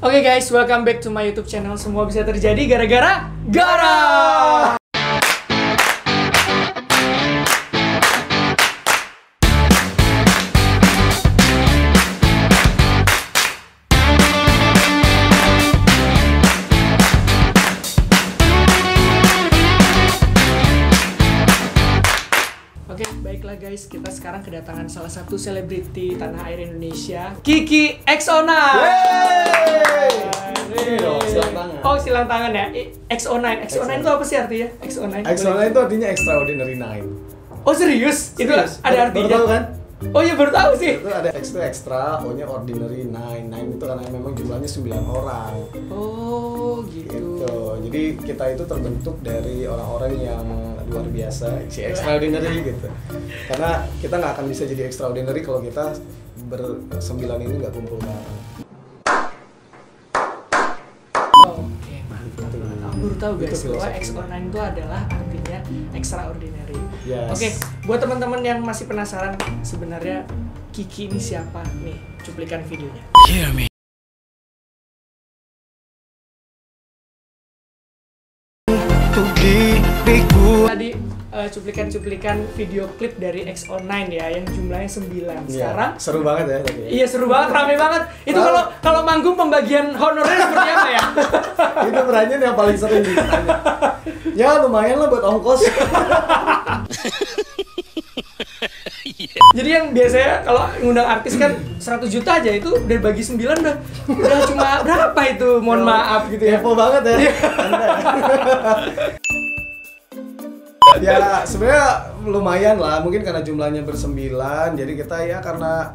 Oke guys, welcome back to my YouTube channel. Semua bisa terjadi gara-gara Gara. Oke, baiklah guys, kita sekarang kedatangan salah satu selebriti tanah air Indonesia, Kiki XO9. Silang tangan. Oh, silang tangan ya. XO9. XO9 itu apa sih artinya? XO9. XO9 itu artinya Extraordinary 9. Oh, serius? Itu ada artinya? Baru tahu kan? Oh iya, baru tahu sih. Itu ada X itu extra, O-nya ordinary, 9 itu karena memang jumlahnya 9 orang. Oh, gitu. Jadi kita itu terbentuk dari orang-orang yang luar biasa, si extraordinary gitu. Karena kita nggak akan bisa jadi extraordinary kalau kita bersembilan ini nggak kumpul bareng. Oke, mantap. Aku baru tahu guys bahwa XO9 itu adalah artinya extraordinary. Yes. Oke, buat teman-teman yang masih penasaran sebenarnya Kiki ini siapa nih, cuplikan videonya. Hear me. Tadi cuplikan-cuplikan video klip dari XO9 ya, yang jumlahnya 9. Sekarang seru banget ya tadi. Iya, seru banget, rame banget. Itu kalau manggung pembagian honornya seperti apa ya? Itu perannya yang paling sering ditanya. Ya lumayan lah buat ongkos. Jadi yang biasanya kalau ngundang artis kan 100 juta aja, itu udah bagi 9 udah cuma berapa itu, mohon maaf gitu ya. Kepo banget ya. Ya sebenarnya lumayan lah, mungkin karena jumlahnya bersembilan, jadi kita ya karena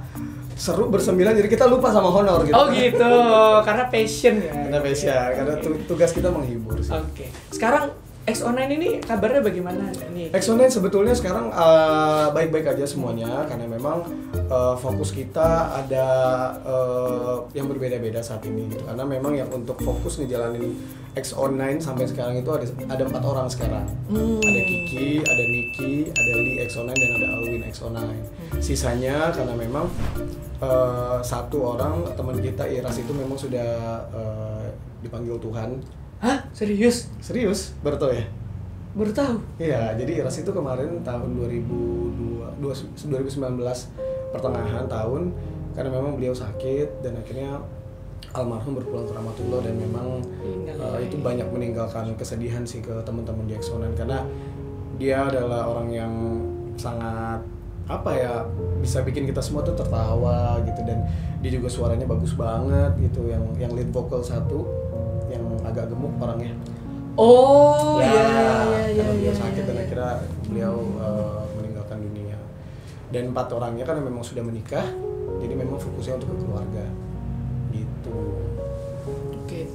seru bersembilan, jadi kita lupa sama honor gitu. Oh gitu, karena passion ya. Karena passion, karena tugas kita menghibur sih. Oke, sekarang XO9 ini kabarnya bagaimana nih? XO9 sebetulnya sekarang baik-baik aja semuanya, karena memang fokus kita ada yang berbeda-beda saat ini gitu. Karena memang yang untuk fokus ngejalanin XO9 sampai sekarang itu ada 4 orang sekarang. Ada Kiki, ada Niki, ada Lee XO9 dan ada Alwin XO9. Sisanya karena memang satu orang teman kita Iras itu memang sudah dipanggil Tuhan. Hah? Serius? Serius? Baru tau ya? Baru tahu? Iya, jadi Iras itu kemarin tahun 2019 pertengahan tahun, karena memang beliau sakit dan akhirnya almarhum berpulang ke rahmatullah, dan memang itu banyak meninggalkan kesedihan sih ke teman-teman di XO9, karena dia adalah orang yang sangat apa ya, bisa bikin kita semua tuh tertawa gitu, dan dia juga suaranya bagus banget gitu, yang lead vocal satu yang agak gemuk orangnya. Oh ya, iya. Beliau sakit dan akhirnya beliau meninggalkan dunia. Dan 4 orangnya kan memang sudah menikah, jadi memang fokusnya untuk keluarga gitu. Oke.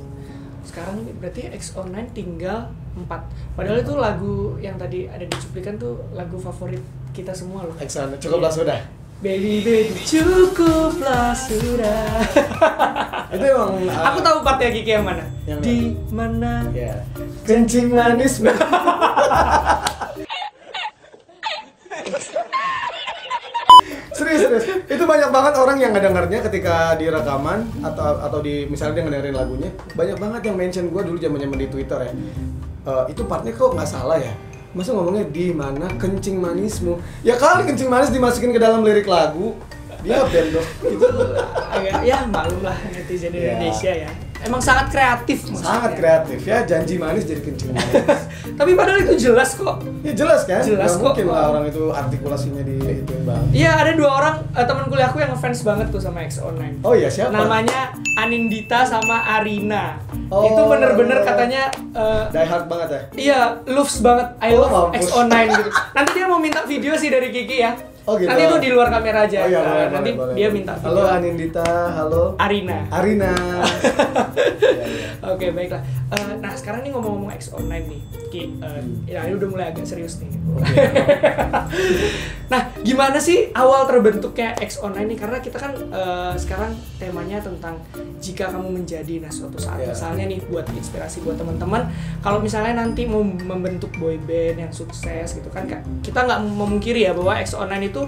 Sekarang berarti XO9 tinggal 4. Padahal itu lagu yang tadi ada di cuplikan tuh lagu favorit kita semua loh. XO9 cukuplah sudah. Baby cukuplah sudah. Itu emang Aku tahu partnya Kiki yang mana? Yang di mana? Ya. Kencing manis. Serius. Itu banyak banget orang yang ngedengarnya ketika di rekaman atau di misalnya dia ngedengerin lagunya, banyak banget yang mention gue dulu zaman-zaman di Twitter ya. Itu partnya kok nggak salah ya? Masa ngomongnya di mana kencing manismu? Ya kali kencing manis dimasukin ke dalam lirik lagu. Dia band dong. Itu agak ya maklum lah netizen Indonesia ya. Emang sangat kreatif maksudnya. Sangat kreatif ya, janji manis jadi kencing manis. Tapi padahal itu jelas kok. Ya jelas kan? Jelas Nggak kok. mungkin lah orang itu artikulasinya di itu banget. Iya, ada 2 orang teman kuliahku yang ngefans banget tuh sama XO9. Oh iya, siapa? Namanya Anindita sama Arina. Oh. Itu bener-bener katanya Die hard banget ya? iya, loves banget. I Oh, love mampus. XO9 gitu. Nanti dia mau minta video sih dari Kiki ya. Oh gitu. Nanti itu di luar kamera aja. Oh iya, boleh, nanti boleh. dia minta video. Halo Anindita, halo Arina. Arina. Ya. Oke, baiklah. Nah, sekarang nih ngomong-ngomong XO9 nih, Ki, ya ini udah mulai agak serius nih. Nah, gimana sih awal terbentuknya XO9 nih? Karena kita kan sekarang temanya tentang jika kamu menjadi, nah suatu saat misalnya nih buat inspirasi buat teman-teman, kalau misalnya nanti mau membentuk boy band yang sukses gitu kan, kita nggak memungkiri ya bahwa XO9 itu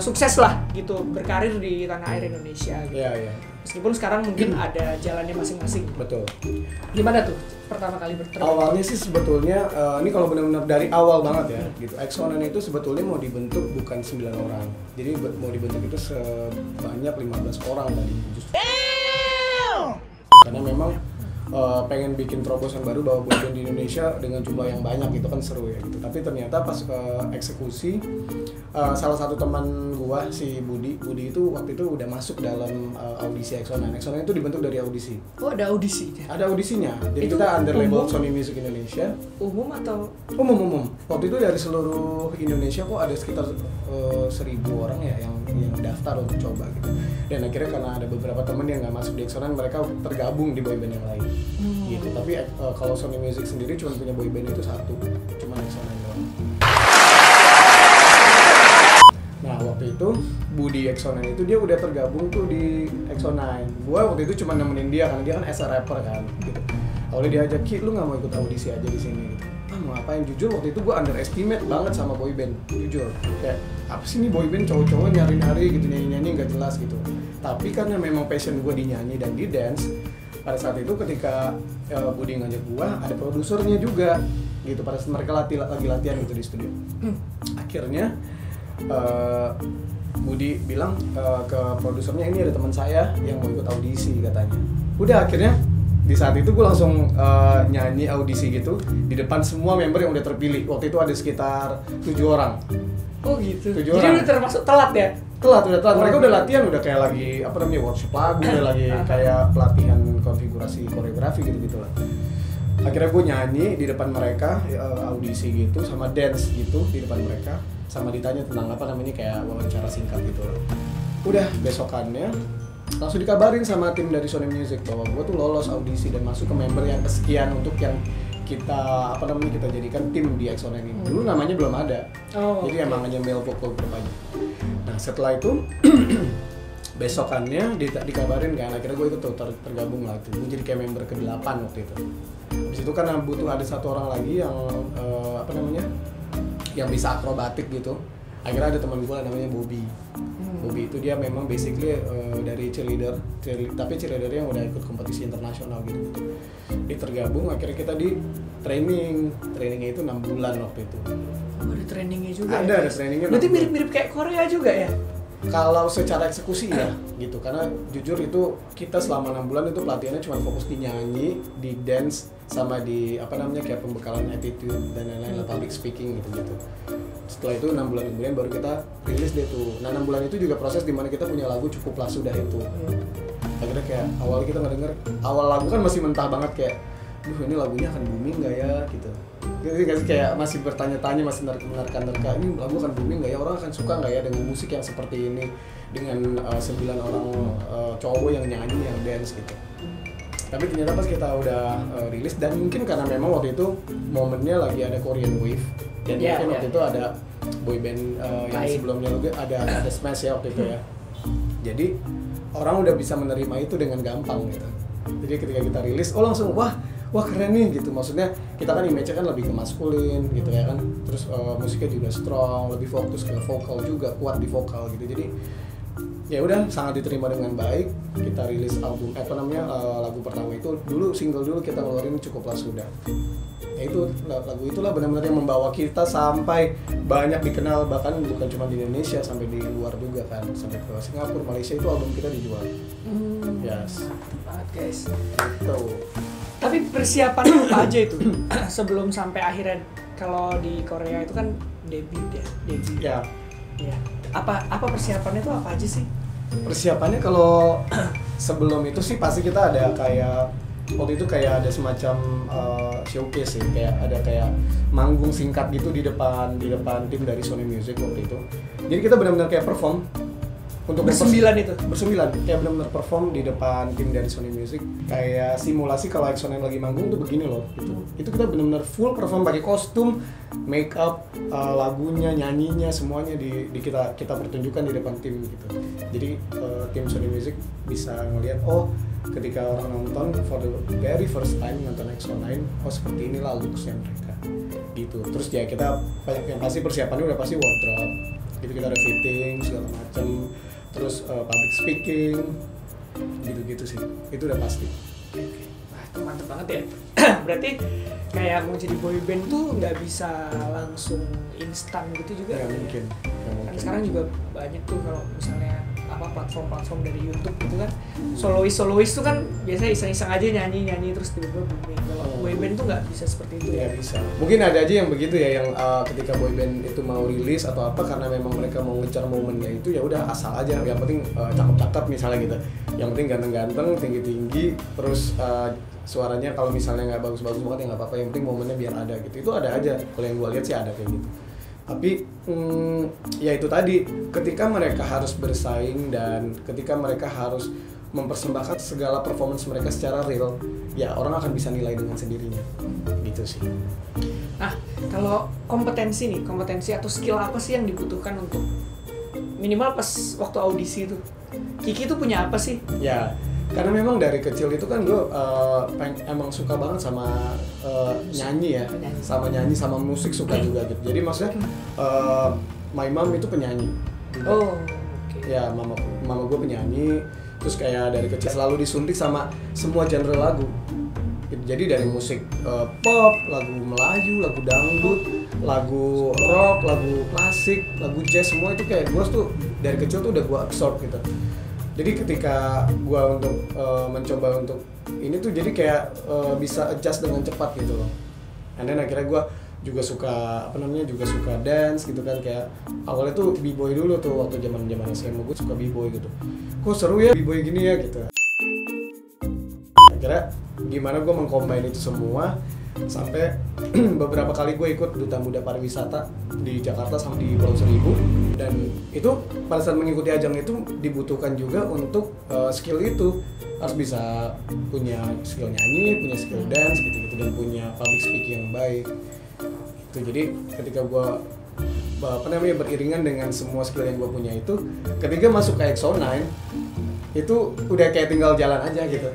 sukses lah gitu, berkarir di tanah air Indonesia gitu. Iya. Meskipun sekarang mungkin ada jalannya masing-masing. Betul. Gimana tuh pertama kali bertemu? Awalnya sih sebetulnya ini kalau benar-benar dari awal banget ya gitu. XO9 itu sebetulnya mau dibentuk bukan 9 orang. Jadi mau dibentuk itu sebanyak 15 orang tadi. Karena memang pengen bikin terobosan baru bahwa boyband di Indonesia dengan jumlah yang banyak gitu kan seru ya gitu. Tapi ternyata pas eksekusi salah satu teman gua si Budi itu waktu itu udah masuk dalam audisi XO9. XO9 itu dibentuk dari audisi. Oh, ada audisi? Ada audisinya. Jadi itu kita under label umum? Sony Music Indonesia. Umum atau? Umum. Waktu itu dari seluruh Indonesia kok ada sekitar 1.000 orang ya yang daftar untuk coba gitu. Dan akhirnya karena ada beberapa temen yang nggak masuk di XO9, mereka tergabung di boyband yang lain. Gitu. Tapi kalau Sony Music sendiri cuma punya boyband itu satu, cuma XO9 doang. Nah waktu itu Budi XO9 itu dia udah tergabung tuh di XO9. Gua waktu itu cuma nemenin dia karena dia kan as a rapper kan gitu. Awalnya dia ajak, "Ki, lu nggak mau ikut audisi aja di sini?" Gitu. "Ah, mau ngapain?" Jujur waktu itu gua underestimate banget sama boyband. Jujur kayak apa sih nih boyband cowok-cowok nyari-nyari gitu, nyanyi-nyanyi nggak jelas gitu. Tapi karena memang passion gua di nyanyi dan di dance, pada saat itu ketika Budi ngajak gua, ada produsernya juga gitu. Pada saat mereka lagi latihan gitu di studio. Akhirnya Budi bilang ke produsernya, "Ini ada teman saya yang mau ikut audisi," katanya. Udah akhirnya di saat itu gue langsung nyanyi audisi gitu di depan semua member yang udah terpilih. Waktu itu ada sekitar 7 orang. Oh gitu. 7 Jadi orang. udah termasuk telat ya? Udah telat. Mereka udah latihan, udah kayak lagi workshop lagu, udah lagi kayak pelatihan konfigurasi koreografi gitu lah. Akhirnya gue nyanyi di depan mereka, audisi gitu sama dance gitu di depan mereka, sama ditanya tentang kayak wawancara singkat gitu loh. Udah besokannya langsung dikabarin sama tim dari Sony Music bahwa gue tuh lolos audisi dan masuk ke member yang kesekian untuk yang kita kita jadikan tim di XO9 ini. Dulu namanya belum ada. Jadi emang hanya male vocal group aja. Nah setelah itu besokannya dikabarin kan, akhirnya gue itu tuh tergabung lah tuh. Gue jadi kayak member ke-8 waktu itu. Habis itu kan butuh ada satu orang lagi yang yang bisa akrobatik gitu. Akhirnya ada teman gue namanya Bobby. Bobby itu dia memang basically dari cheerleader, tapi cheerleadernya yang udah ikut kompetisi internasional gitu. Dia tergabung, akhirnya kita di trainingnya itu 6 bulan waktu itu. Oh, ada trainingnya juga. Ada trainingnya. Berarti mirip-mirip kayak Korea juga ya? Kalau secara eksekusi ya gitu, karena jujur itu kita selama 6 bulan itu pelatihannya cuma fokus di nyanyi, di dance, sama di kayak pembekalan attitude dan lain-lain, public speaking gitu. Setelah itu 6 bulan kemudian baru kita rilis deh tuh. Nah 6 bulan itu juga proses dimana kita punya lagu Cukuplah Sudah itu. Akhirnya kayak awalnya kita ngedenger, awal lagu kan masih mentah banget kayak, "Duh ini lagunya akan booming nggak ya?" gitu. Jadi kayak masih bertanya-tanya, masih menerka-nerka, "Ini lagu akan booming nggak ya? Orang akan suka nggak ya dengan musik yang seperti ini, dengan 9 orang cowok yang nyanyi, yang dance gitu." Tapi ternyata pas kita udah rilis, dan mungkin karena memang waktu itu momennya lagi ada Korean Wave, dan mungkin waktu itu ada boyband yang sebelumnya juga ada Smash ya waktu itu ya. Jadi orang udah bisa menerima itu dengan gampang gitu. Jadi ketika kita rilis, langsung wah keren nih gitu. Maksudnya kita kan image-nya kan lebih ke maskulin gitu ya kan. Terus musiknya juga strong, lebih fokus ke vokal juga, kuat di vokal gitu. Jadi ya udah sangat diterima dengan baik. Kita rilis album lagu pertama itu dulu, single dulu kita ngeluarin Cukuplah Sudah. Ya itu lagu itulah benar-benar yang membawa kita sampai banyak dikenal, bahkan bukan cuma di Indonesia, sampai di luar juga kan, sampai ke Singapura, Malaysia itu album kita dijual. Yes. Banget guys. Gitu. Tapi persiapan apa aja itu sebelum sampai akhirnya, kalau di Korea itu kan debut ya? Ya. Ya. Apa persiapannya itu apa aja sih? Persiapannya kalau sebelum itu sih pasti kita ada kayak waktu itu kayak ada semacam showcase sih, kayak manggung singkat gitu di depan tim dari Sony Music waktu itu. Jadi kita benar-benar kayak perform untuk bersembilan kayak benar-benar perform di depan tim dari Sony Music, kayak simulasi kalau XO9 lagi manggung tuh begini loh gitu. Itu kita benar-benar full perform pakai kostum, make up, lagunya, nyanyinya, semuanya di kita pertunjukkan di depan tim gitu. Jadi tim Sony Music bisa ngelihat ketika orang nonton for the very first time nonton XO9, seperti inilah looks-nya mereka gitu. Terus ya kita yang pasti persiapannya udah pasti wardrobe gitu, kita ada fitting segala macam. Terus public speaking, gitu-gitu sih, itu udah pasti. Wah, itu mantep banget ya. Berarti kayak mau jadi boy band tuh nggak bisa langsung instan gitu juga. Nggak mungkin. Kan sekarang juga banyak tuh kalau misalnya platform dari YouTube gitu kan, solois tuh kan biasanya iseng-iseng aja nyanyi terus tiba-tiba booming. Kalau boy band tuh nggak bisa seperti itu ya. Ya Bisa. Mungkin ada aja yang begitu ya, yang ketika boy band itu mau rilis atau apa karena memang mereka mau ngejar momennya itu, ya udah asal aja. Yang penting cakep-cakep misalnya gitu. Yang penting ganteng-ganteng, tinggi-tinggi, terus suaranya kalau misalnya nggak bagus-bagus banget ya nggak apa-apa, yang penting momennya biar ada gitu. Itu ada aja. Kalau yang gue lihat sih ada kayak gitu. Tapi ya itu tadi, ketika mereka harus bersaing dan ketika mereka harus mempersembahkan segala performance mereka secara real, ya orang akan bisa nilai dengan sendirinya. Gitu sih. Nah, kalau kompetensi atau skill apa sih yang dibutuhkan untuk minimal pas waktu audisi itu? Kiki tuh punya apa sih? Ya, karena memang dari kecil itu kan gue emang suka banget sama nyanyi ya, sama musik suka juga gitu. Jadi maksudnya my mom itu penyanyi. Oh, oke. Ya, mama gue penyanyi. Terus kayak dari kecil selalu disuntik sama semua genre lagu. Jadi dari musik pop, lagu Melayu, lagu dangdut, lagu rock, lagu klasik, lagu jazz, semua itu kayak gue tuh dari kecil tuh udah gue absorb gitu. Jadi ketika gue untuk mencoba untuk ini tuh jadi kayak bisa adjust dengan cepat gitu loh. And then akhirnya gue juga suka juga suka dance gitu kan, kayak awalnya tuh b-boy dulu tuh waktu zaman SMA, gue suka b-boy gitu. Kok seru ya b-boy gini ya gitu. Akhirnya gimana gue mengcombine itu semua sampai beberapa kali gue ikut Duta Muda Pariwisata di Jakarta sama di Pulau Seribu, dan itu pada saat mengikuti ajang itu dibutuhkan juga untuk skill itu, harus bisa punya skill nyanyi, punya skill dance gitu-gitu, dan punya public speaking yang baik. Itu jadi ketika gue beriringan dengan semua skill yang gue punya itu, ketika masuk ke EXO-9 itu udah kayak tinggal jalan aja gitu.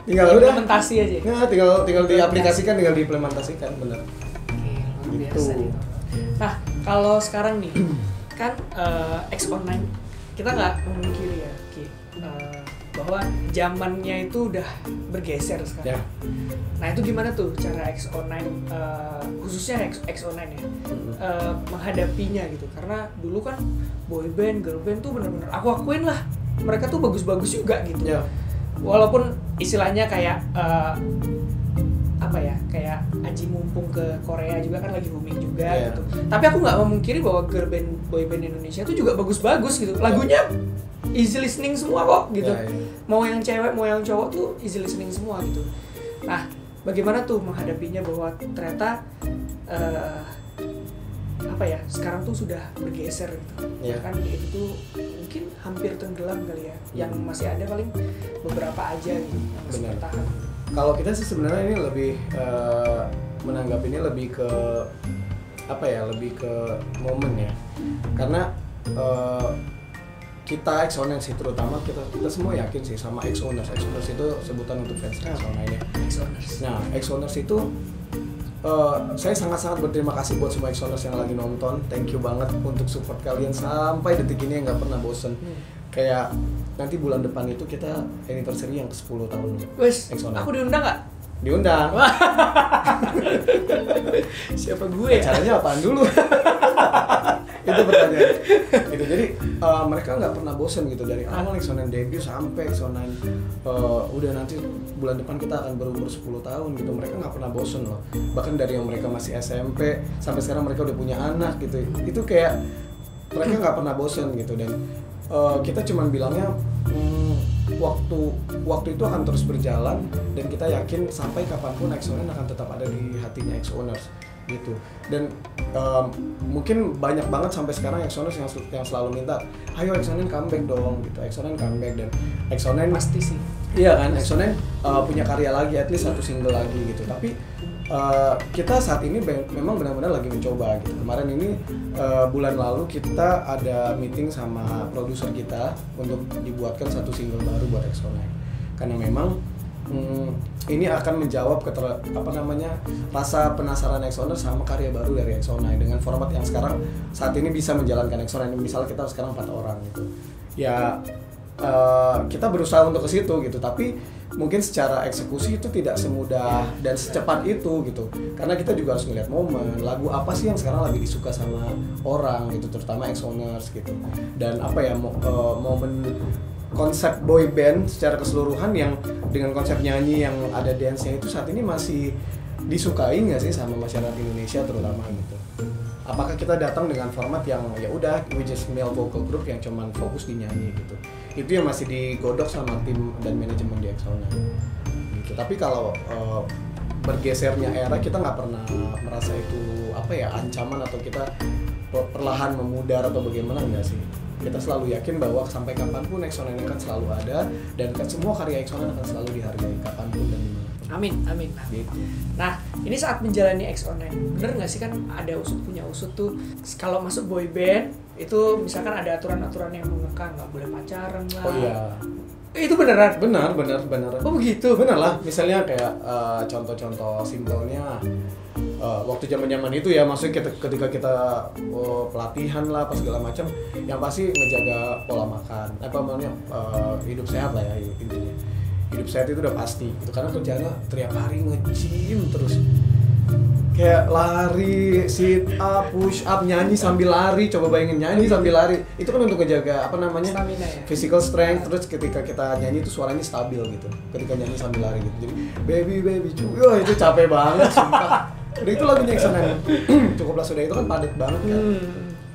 Tinggal implementasi aja. Ya, tinggal diaplikasikan, tinggal diimplementasikan, benar. Oke, luar biasa gitu. Nah, kalau sekarang nih kan EXO-9 kita nggak memungkiri ya, Ki, bahwa zamannya itu udah bergeser sekarang. Ya. Nah, itu gimana tuh cara EXO-9 khususnya EXO-9 ya menghadapinya gitu? Karena dulu kan boy band, girl band tuh bener-bener aku akuin lah, mereka tuh bagus-bagus juga gitu. Ya. Walaupun istilahnya kayak kayak aji mumpung ke Korea juga kan lagi booming juga gitu. Tapi aku nggak memungkiri bahwa girl band, boy band Indonesia itu juga bagus-bagus gitu. Lagunya easy listening semua kok gitu. Mau yang cewek mau yang cowok tuh easy listening semua gitu. Nah, bagaimana tuh menghadapinya bahwa ternyata sekarang tuh sudah bergeser gitu. Kan itu tuh mungkin hampir tenggelam kali ya. Yang masih ada paling beberapa aja gitu yang masih bertahan. Kalau kita sih sebenarnya ini lebih menanggapinya lebih ke lebih ke momen ya. Karena kita EXO-9 sih, terutama kita semua yakin sih sama EXO-9. EXO-9 itu sebutan untuk fans EXO-9 ya. Nah, EXO-9 itu saya sangat-sangat berterima kasih buat semua EXO-9 yang lagi nonton. Thank you banget untuk support kalian sampai detik ini, yang nggak pernah bosen. Kayak nanti bulan depan itu kita anniversary yang ke-10 tahun EXO-9. Aku diundang nggak? Diundang. Siapa gue ya? Caranya apaan dulu? Itu pertanyaan. Gitu. Jadi mereka nggak pernah bosen gitu dari awal EXO-9 debut sampai EXO-9 udah nanti bulan depan kita akan berumur 10 tahun gitu. Mereka nggak pernah bosen loh. Bahkan dari yang mereka masih SMP sampai sekarang mereka udah punya anak gitu. Itu kayak mereka nggak pernah bosen gitu, dan kita cuman bilangnya waktu itu akan terus berjalan, dan kita yakin sampai kapanpun EXO-9 akan tetap ada di hatinya EXO-Owners gitu. Dan mungkin banyak banget sampai sekarang EXO-Owners yang selalu minta, ayo EXO-9 comeback dong gitu, EXO-9 comeback. Dan EXO-9 pasti sih. Iya kan, EXO-9 punya karya lagi, at least satu single lagi gitu. Tapi kita saat ini memang benar-benar lagi mencoba gitu. Kemarin ini bulan lalu kita ada meeting sama produser kita untuk dibuatkan satu single baru buat EXO-9. Karena memang ini akan menjawab rasa penasaran EXO-9 sama karya baru dari EXO-9 dengan format yang sekarang saat ini bisa menjalankan EXO-9. Misalnya kita sekarang 4 orang gitu. Ya kita berusaha untuk ke situ gitu, tapi mungkin secara eksekusi itu tidak semudah dan secepat itu gitu, karena kita juga harus ngeliat momen, lagu apa sih yang sekarang lagi disuka sama orang gitu, terutama ex-owners gitu, dan apa ya momen konsep boy band secara keseluruhan yang dengan konsep nyanyi yang ada dance-nya itu saat ini masih disukai nggak sih sama masyarakat Indonesia terutama gitu. Apakah kita datang dengan format yang ya udah we just male vocal group yang cuman fokus di nyanyi gitu. Itu yang masih digodok sama tim dan manajemen di Exona gitu. Tapi kalau bergesernya era, kita nggak pernah merasa itu apa ya ancaman atau kita perlahan memudar atau bagaimana, enggak sih. Kita selalu yakin bahwa sampai kapanpun Exona ini akan selalu ada, dan semua karya Exona akan selalu dihargai kapanpun dan dimanapun. Amin. Gitu. Nah, ini saat menjalani X-Online, bener nggak sih kan ada usut punya usut tuh, kalau masuk boy band itu misalkan ada aturan-aturan yang mengekang, nggak boleh pacaran lah. Oh iya. Itu beneran? Benar. Oh begitu? Benar lah. Misalnya kayak contoh-contoh simpelnya waktu zaman-zaman itu ya, maksudnya ketika kita pelatihan lah apa segala macam, yang pasti ngejaga pola makan, apa namanya hidup sehat lah ya intinya. Hidup sehat itu udah pasti gitu, karena kerjanya tiap hari nge-gym terus, kayak lari, sit up, push up, nyanyi sambil lari. Coba bayangin nyanyi sambil lari, itu kan untuk menjaga apa namanya stamina ya? Physical strength. Terus ketika kita nyanyi itu suaranya stabil gitu, ketika nyanyi sambil lari gitu. Jadi baby cuy, itu capek banget sumpah. Udah itu lagunya Exona Cukuplah Sudah itu kan padat banget kan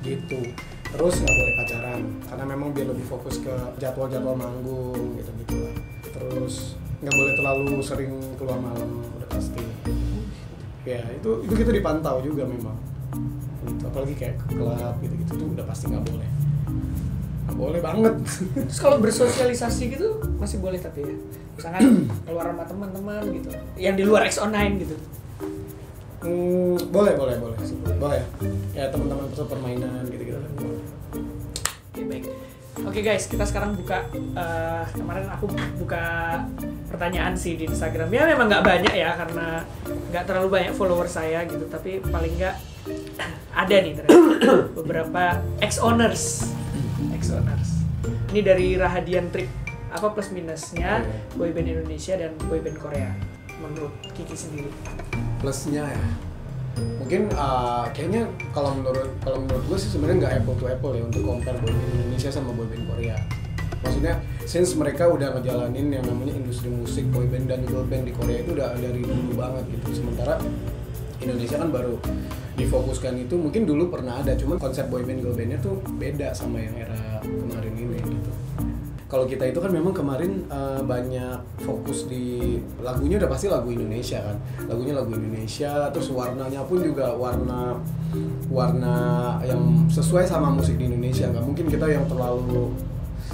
gitu. Terus nggak boleh pacaran karena memang biar lebih fokus ke jadwal manggung gitu lah. Terus nggak boleh terlalu sering keluar malam, udah pasti. Ya itu kita dipantau juga memang. Gitu. Apalagi kayak ke klub gitu tuh udah pasti nggak boleh banget. Terus kalau bersosialisasi gitu masih boleh tapi ya, misalkan keluar sama teman-teman gitu, yang di luar X-Online gitu. Boleh. Ya teman-teman permainan gitu. Oke, baik. Oke guys, kita sekarang buka, kemarin aku buka pertanyaan sih di Instagram. Ya memang nggak banyak ya, karena nggak terlalu banyak follower saya gitu. Tapi paling nggak ada nih ternyata beberapa ex-owners. Ini dari Rahadian Trip. Apa plus minusnya boyband Indonesia dan boyband Korea menurut Kiki sendiri? Plusnya ya, mungkin kayaknya kalau menurut gue sih sebenarnya nggak apple to apple ya untuk compare boyband Indonesia sama boyband Korea. Maksudnya since mereka udah ngejalanin yang namanya industri musik boyband dan girl band di Korea itu udah dari dulu banget gitu. Sementara Indonesia kan baru difokuskan itu, mungkin dulu pernah ada, cuman konsep boyband girl bandnya tuh beda sama yang era kemarin ini gitu. Kalau kita itu kan memang kemarin banyak fokus di lagunya, udah pasti lagu Indonesia kan, lagunya lagu Indonesia, terus warnanya pun juga warna yang sesuai sama musik di Indonesia. Nggak mungkin kita yang terlalu,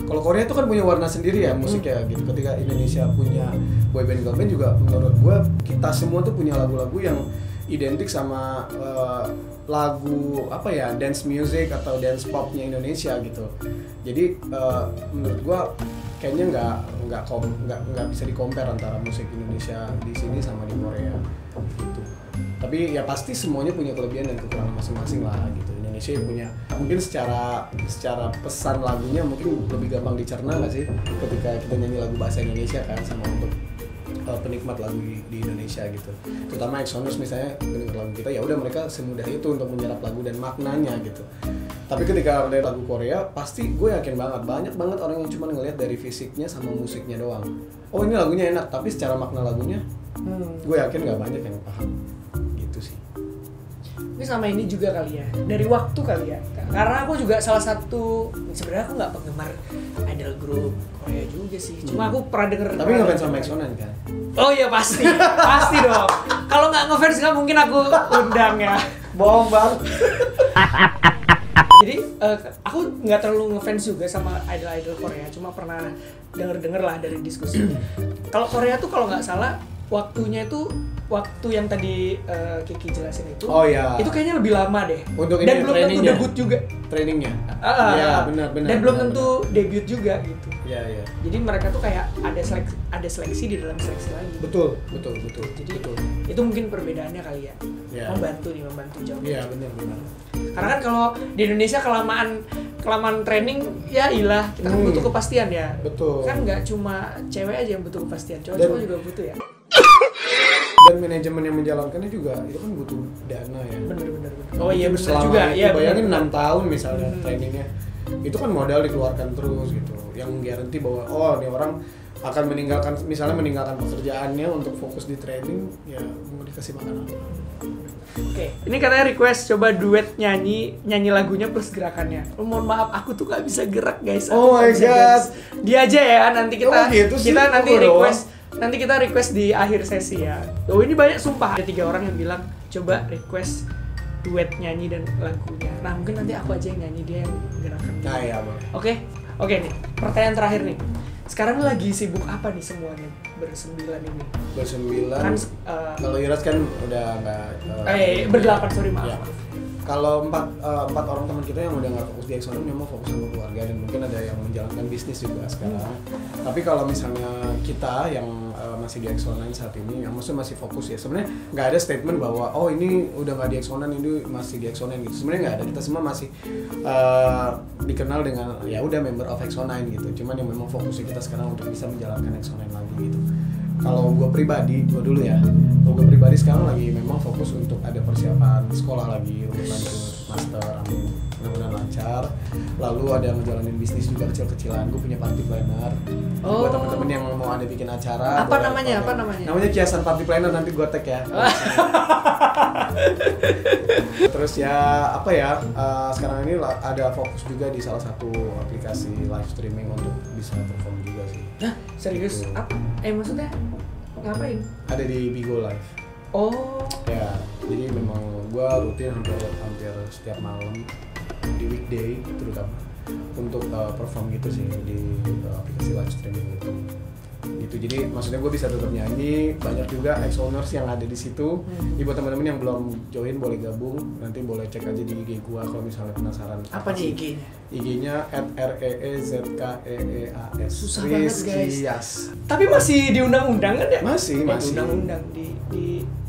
kalau Korea itu kan punya warna sendiri ya musiknya gitu. Ketika Indonesia punya boyband girl band juga, menurut gue kita semua tuh punya lagu-lagu yang identik sama lagu apa ya, dance music atau dance popnya Indonesia gitu. Jadi menurut gua kayaknya nggak bisa di-compare antara musik Indonesia di sini sama di Korea gitu. Tapi ya pasti semuanya punya kelebihan dan kekurangan masing-masing lah gitu. Indonesia punya mungkin secara pesan lagunya mungkin lebih gampang dicerna nggak sih ketika kita nyanyi lagu bahasa Indonesia kan, sama untuk penikmat lagu di Indonesia gitu. Terutama Exoners misalnya dengar lagu kita, ya udah mereka semudah itu untuk menyerap lagu dan maknanya gitu. Tapi ketika ada lagu Korea, pasti gue yakin banyak banget orang yang cuma ngelihat dari fisiknya sama musiknya doang. Oh ini lagunya enak, tapi secara makna lagunya gue yakin nggak banyak yang paham gitu sih. Ini sama ini juga kali ya, dari waktu kali ya. Karena aku juga salah satu, sebenarnya aku nggak penggemar idol group Korea juga sih. Cuma aku pernah denger. Tapi ngefans sama Exonan kan? Oh iya pasti dong. Kalau nggak ngefans nggak mungkin aku undang ya. Bohong bang. Jadi aku nggak terlalu ngefans juga sama idol Korea. Cuma pernah denger lah dari diskusi. Kalau Korea tuh kalau nggak salah waktunya itu waktu yang tadi Kiki jelasin itu. Oh iya. Itu kayaknya lebih lama deh. Untuk dan belum tentu debut juga. Trainingnya. Iya benar. Dan belum tentu debut juga gitu. Iya. Jadi mereka tuh kayak ada seleksi di dalam seleksi lagi. Betul. Jadi itu mungkin perbedaannya kali ya. Yeah. Membantu jauh. Iya benar. Karena kan kalau di Indonesia kelamaan kelamaan training ya ilah kita kan butuh kepastian ya. Betul. Kan nggak cuma cewek aja yang butuh kepastian, cowok juga butuh ya. Dan manajemen yang menjalankannya juga itu kan butuh dana ya. Bener. Oh iya benar Selama juga. itu, Ya bayangin bener. 6 tahun misalnya trainingnya. Itu kan modal dikeluarkan terus gitu. Yang garanti bahwa oh ini orang akan meninggalkan pekerjaannya untuk fokus di training, ya mau dikasih makan apa. Oke, ini katanya request coba duet nyanyi lagunya plus gerakannya. Oh, mohon maaf, aku tuh gak bisa gerak guys. Oh my god. Dia aja ya, nanti kita Oh, gitu sih? kita nanti Oh, request nanti kita request di akhir sesi ya. Oh ini banyak sumpah ada 3 orang yang bilang coba request duet nyanyi dan lagunya. Nah mungkin nanti aku aja yang nyanyi, dia yang gerakan. Nah ya boleh. Oke nih pertanyaan terakhir nih. Sekarang lagi sibuk apa nih semuanya bersembilan ini? Bersembilan. Kan Kalau Iras kan udah nggak. berdelapan sorry maaf. Ya. Kalau empat orang teman kita yang udah nggak fokus di Exonan memang fokus sama keluarga dan mungkin ada yang menjalankan bisnis juga sekarang. Tapi kalau misalnya kita yang masih di Exonan saat ini, yang maksudnya masih fokus ya. Sebenarnya nggak ada statement bahwa oh ini udah nggak di Exonan, ini masih di Exonan gitu. Sebenarnya nggak ada. Kita semua masih dikenal dengan ya udah member of Exonan gitu. Cuman yang memang fokusnya kita sekarang untuk bisa menjalankan Exonan lagi gitu. Kalau gue pribadi, gue dulu ya. Kalau gue pribadi sekarang lagi memang fokus untuk ada persiapan sekolah lagi untuk lanjut master, amin, mudah-mudahan lancar. Lalu ada ngejalanin bisnis juga kecil-kecilan. Gue punya party planner. Oh. Buat temen-temen yang mau ada bikin acara. Apa namanya? Namanya Kiasan Party Planner, nanti gue tag ya. Terus ya apa ya? Sekarang ini ada fokus juga di salah satu aplikasi live streaming untuk bisa perform juga sih. Hah? Serius? Gitu. Apa? Maksudnya ngapain? Ada di Bigo Live. Oh. Ya, jadi memang gua rutin hampir setiap malam di weekday terutama untuk perform gitu sih di aplikasi live streaming gitu. Jadi maksudnya gue bisa tetap nyanyi, banyak juga ex-owners yang ada di situ. Buat teman-teman yang belum join boleh gabung, nanti boleh cek aja di IG gua kalau misalnya penasaran. Apa nih IG-nya? IG-nya @reezkeeas. Susah banget guys. Yes. Tapi masih diundang-undang kan ya? Masih. Diundang-undang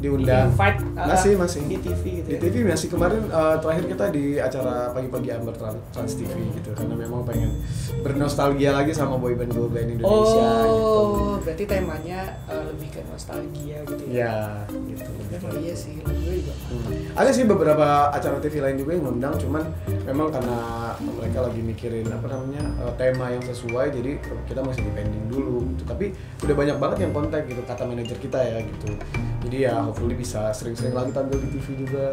Diundang. invite masih di TV gitu. Di TV masih kemarin terakhir kita di acara pagi-pagi Amber Trans TV gitu karena memang pengen bernostalgia lagi sama boyband Indonesia gitu. Oh, berarti temanya lebih ke nostalgia gitu ya? Ya, gitu. Memang iya sih, gue juga. Ada sih beberapa acara TV lain juga yang ngundang, cuman memang karena mereka lagi mikirin tema yang sesuai, jadi kita masih depending dulu gitu. Tapi udah banyak banget yang kontak gitu, kata manajer kita ya gitu. Jadi ya hopefully bisa sering-sering lagi tampil di TV juga,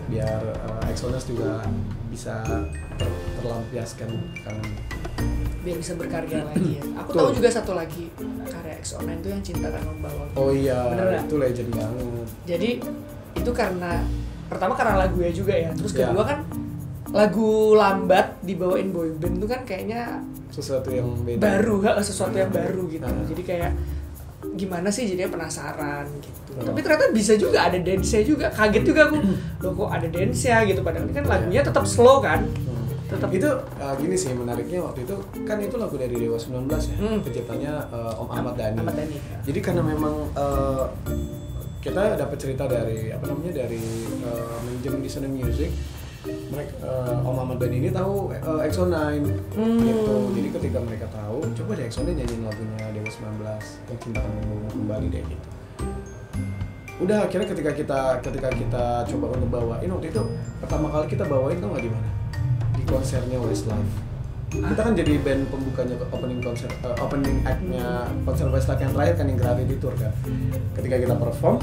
biar Exoners juga bisa terlampiaskan kangen. Biar bisa berkarya lagi ya. Aku tahu juga satu lagi karya X-Online itu yang Cinta Kan Membawa. Oh iya, bener itu legend banget. Jadi itu karena pertama karena lagunya juga ya. Terus kedua kan lagu lambat dibawain boyband itu kan kayaknya sesuatu yang beda. Baru, sesuatu yang baru gitu. Jadi kayak gimana sih jadinya penasaran gitu. Tapi ternyata bisa juga ada dance-nya juga. Kaget juga aku. Loh kok ada dance-nya gitu padahal ini kan lagunya tetap slow kan. Tetap. Itu gini sih menariknya waktu itu kan itu lagu dari Dewa 19 ya, penciptanya Om Ahmad Dhani. Jadi karena memang kita dapat cerita dari manajemen di Sony Music, mereka Om Ahmad Dhani ini tahu EXO-9 gitu. Jadi ketika mereka tahu, coba deh EXO-9 nyanyiin lagunya Dewa 19 yang Cinta Kan Membawa kembali deh gitu. Udah akhirnya ketika kita coba untuk bawain waktu itu pertama kali kita bawain tau nggak di mana? Di konsernya Westlife. Kita kan jadi band pembukanya opening act-nya konser Westlife yang terakhir kan yang Gravity Tour kan. Ketika kita perform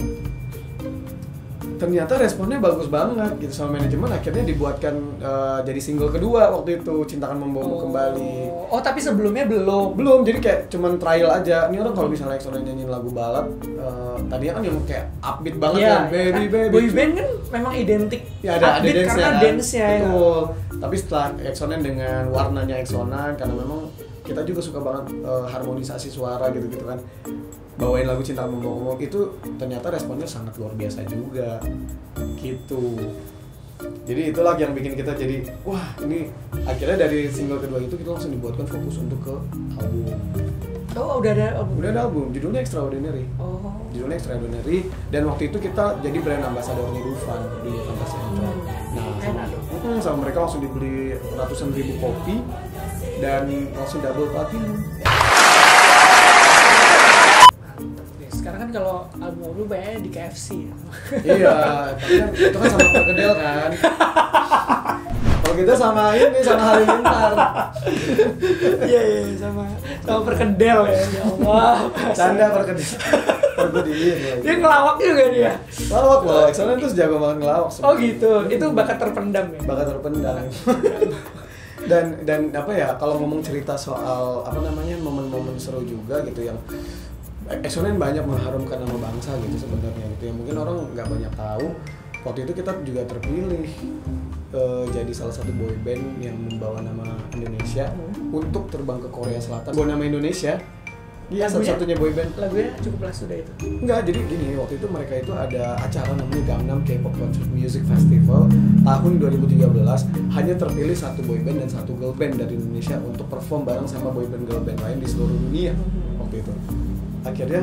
ternyata responnya bagus banget gitu sama manajemen, akhirnya dibuatkan jadi single kedua waktu itu, Cinta Kan Membawamu Kembali. Oh tapi sebelumnya belum, jadi kayak cuman trial aja. Ini orang kalau misalnya Exonan nyanyiin lagu balad, tadinya kan yang kayak upbeat banget kan, baby. Boyband kan memang identik ya ada dance-nya karena kan? dance-nya betul. Tapi setelah Exonan dengan warnanya Exonan, karena memang kita juga suka banget harmonisasi suara gitu kan, bawain lagu Cinta Kan Membawamu itu ternyata responnya sangat luar biasa juga gitu. Jadi itulah yang bikin kita jadi wah ini akhirnya dari single kedua itu kita langsung dibuatkan fokus untuk ke album Oh, udah ada album. Udah ada album, judulnya Extraordinary. Oh. Judulnya Extraordinary, dan waktu itu kita jadi brand ambassador-nya Dufan di Fantasi Ancol. Nah, sama mereka langsung dibeli ratusan ribu kopi dan langsung double platinum. Sekarang kan kalau album lu banyak di KFC ya. Iya, tapi kan itu kan sama perkedel kan. Kalau kita sama ini sama Halilintar. Iya sama perkedel ya. Ya Allah. Canda perkedel. Pergudiin lagi. Dia ngelawak juga dia. Lawak loh, soalnya itu jago banget ngelawak. Oh gitu, itu bakat terpendam ya. Bakat terpendam. dan apa ya, kalau ngomong cerita soal apa namanya momen-momen seru juga gitu yang Exonen banyak mengharumkan nama bangsa gitu sebenarnya, itu yang mungkin orang nggak banyak tahu. Waktu itu kita juga terpilih jadi salah satu boy band yang membawa nama Indonesia untuk terbang ke Korea Selatan. Bawa nama Indonesia. Iya, satu-satunya boy band. Lagunya cukup sudah itu. Enggak, jadi gini, waktu itu mereka itu ada acara namanya Gangnam K-pop Concert Music Festival tahun 2013. Hanya terpilih satu boy band dan satu girl band dari Indonesia untuk perform bareng sama boy band girl band lain di seluruh dunia waktu itu. Akhirnya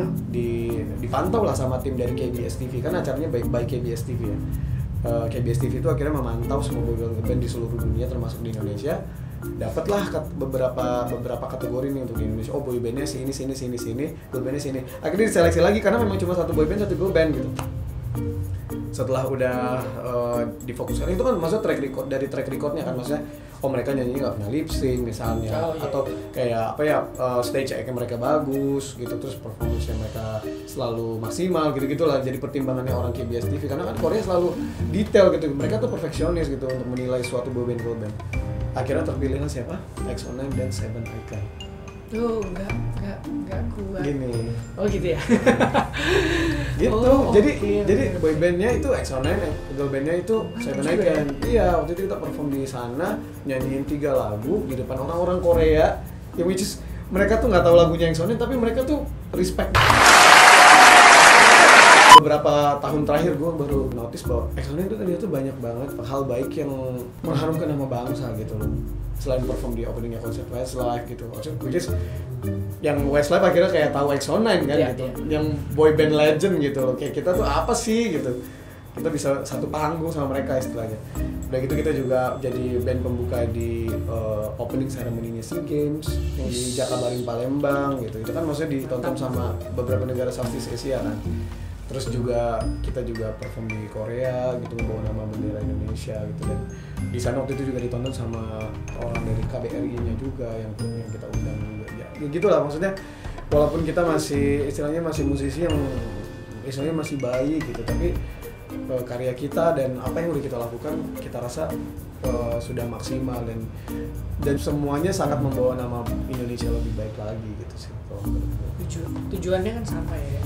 dipantau lah sama tim dari KBS TV, kan acaranya by KBS TV ya. KBS TV itu akhirnya memantau semua boy band di seluruh dunia termasuk di Indonesia. Dapatlah beberapa kategori nih untuk di Indonesia. Oh, boy bandnya sini, girl bandnya sini. Akhirnya diseleksi lagi karena memang cuma satu boy band, satu girl band gitu. Setelah udah difokuskan, itu kan maksudnya track recordnya kan, maksudnya oh mereka nyanyi nggak pernah lip sync misalnya, atau kayak apa ya, stage act-nya mereka bagus gitu, terus performance-nya mereka selalu maksimal gitu-gitulah. Jadi pertimbangannya orang KBS TV, karena kan Korea selalu detail gitu, mereka tuh perfeksionis gitu untuk menilai suatu boy band girl band. Akhirnya terpilihlah siapa? EXO-9 dan Seven Icon. Tuh, enggak kuat. Gini. Oh gitu ya. Gitu. Oh, jadi boy bandnya itu EXO-9, girl bandnya itu Seven Icon. Iya, waktu itu kita perform di sana, nyanyiin 3 lagu di depan orang-orang Korea, yang which is mereka tuh nggak tahu lagunya EXO-9, tapi mereka tuh respect. Beberapa tahun terakhir gue baru notice bahwa EXO-9 itu ternyata banyak banget hal baik yang mengharumkan nama bangsa gitu loh. Selain perform di openingnya konser Westlife gitu, which is yang Westlife akhirnya kayak tahu EXO-9 kan gitu, yang boy band legend gitu loh. Kayak kita tuh apa sih gitu, kita bisa satu panggung sama mereka istilahnya. Udah gitu kita juga jadi band pembuka di opening ceremony-nya SEA Games yang di Jakabaring Palembang gitu. Itu kan maksudnya ditonton sama beberapa negara Southeast Asia kan. Terus juga kita juga perform di Korea gitu, membawa nama bendera Indonesia gitu, dan di sana waktu itu juga ditonton sama orang dari KBRI-nya juga yang kita undang juga. Ya gitulah, maksudnya walaupun kita masih istilahnya masih musisi yang istilahnya masih bayi gitu, tapi karya kita dan apa yang udah kita lakukan kita rasa sudah maksimal, dan semuanya sangat membawa nama Indonesia lebih baik lagi gitu sih. Tujuannya kan sama ya,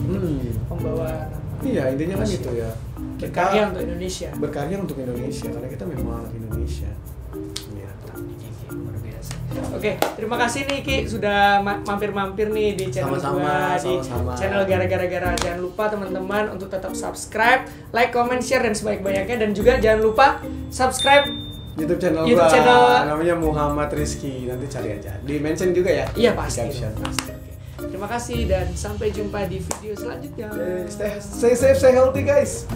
membawa nama. Iya, intinya kan itu ya. Berkarya untuk Indonesia. Berkarya untuk Indonesia, karena kita memang anak Indonesia. Iya. Luar biasa. Oke, terima kasih nih Ki sudah mampir-mampir nih di channel gua, di channel gara-gara. Jangan lupa teman-teman untuk tetap subscribe, like, comment, share dan sebanyak-banyaknya, dan juga jangan lupa subscribe YouTube channel gua, namanya Muhammad Rizky, nanti cari aja. Di mention juga ya. Iya pasti. Terima kasih dan sampai jumpa di video selanjutnya. Stay safe, stay healthy guys.